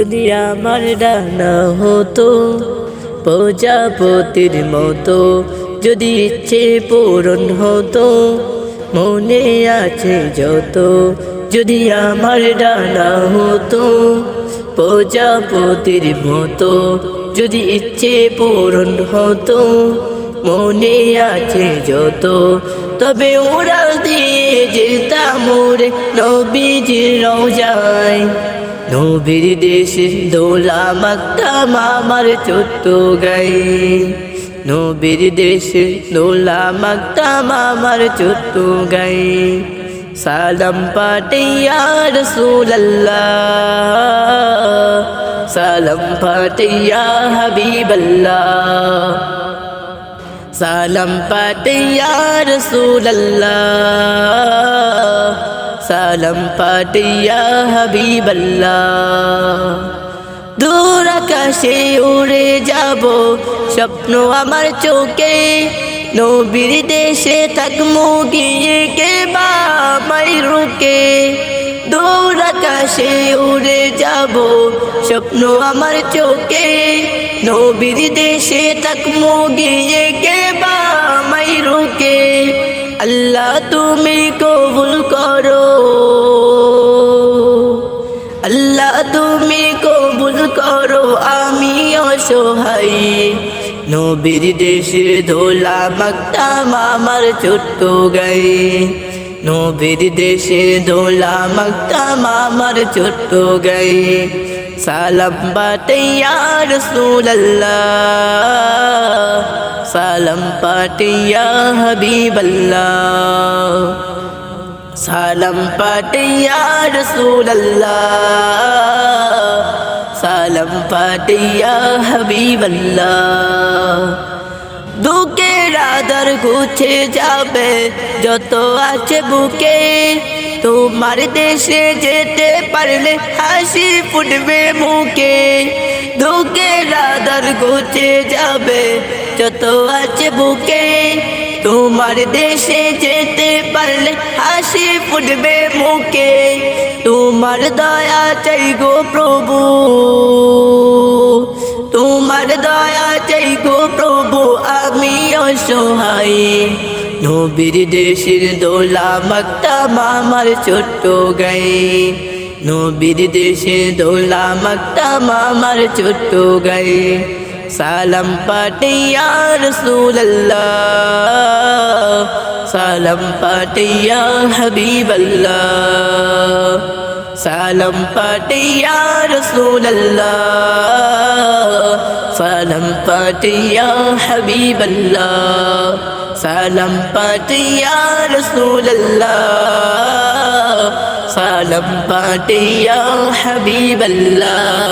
যদি আমার ডানা হতো প্রজাপতির মতো, যদি ইচ্ছে পূরণ হতো মনে আছে যত। যদি আমার ডানা হতো প্রজাপতির মতো, যদি ইচ্ছে পূরণ হতো মনে আছে যত, তবে উড়াল দিয়ে যেতাম মোরে নবীজির রওজায়। নবীর দেশের দোলা মাখতাম আমার ছোট্ট গায়ে, নবীর দেশের দোলা মাখতাম আমার ছোট্ট গায়ে। সালাম পাঠে ইয়া রাসূলুল্লাহ, সালাম পাঠে ইয়া হাবিবাল্লাহ, সালাম পাঠে ইয়া রাসূলুল্লাহ, সালাম পাঠে ইয়া হাবিবাল্লাহ। দূর আকাশে উড়ে যাব স্বপ্ন আমার চোখে, নবীর দেশে থাকবো গিয়ে কে বা আমায় রোকে। দূর আকাশে উড়ে যাব স্বপ্ন আমার চোখে, নবীর দেশে থাকবো গিয়ে কে বা আমায় রোকে। আল্লাহ তুমি কবুল করো, আল্লাহ তুমি কবুল করো, আমি অসহায়। নবীর দেশের দোলা মাখতাম আমার ছোট্ট গায়ে, নবীর দেশের দোলা মাখতাম আমার ছোট্ট গায়ে। সালাম পাঠে ইয়া রাসূলুল্লাহ, সালাম পাঠে ইয়া হাবিবাল্লাহ, সালাম পাঠে ইয়া রাসূলুল্লাহ, সালাম পাঠে ইয়া হাবিবাল্লাহ। দুঃখের আধার ঘুচে যাবে যত আছে বুকে, তোমার দেশে যেতে পারলে হাসি ফুটবে মুখে। দুঃখের আধার ঘুচে যাবে যত আছে বুকে, তোমার দেশে যেতে পারলে হাসি ফুটবে মুখে। তোমার দয়া চাই গো প্রভু, তোমার দয়া চাই গো প্রভু, আমি অসহায়। নবীর দেশের দোলা মাখতাম আমার ছোট্ট গায়ে, নবীর দেশের দোলা মাখতাম আমার ছোট্ট গায়ে। সালাম পাঠে ইয়া রাসূলুল্লাহ, সালাম পাঠে ইয়া হাবিবাল্লাহ, সালাম পাঠে ইয়া রাসূলুল্লাহ, সালাম পাঠে ইয়া হাবিবাল্লাহ, সালাম পাঠে ইয়া রাসূলুল্লাহ, সালাম পাঠে ইয়া হাবিবাল্লাহ।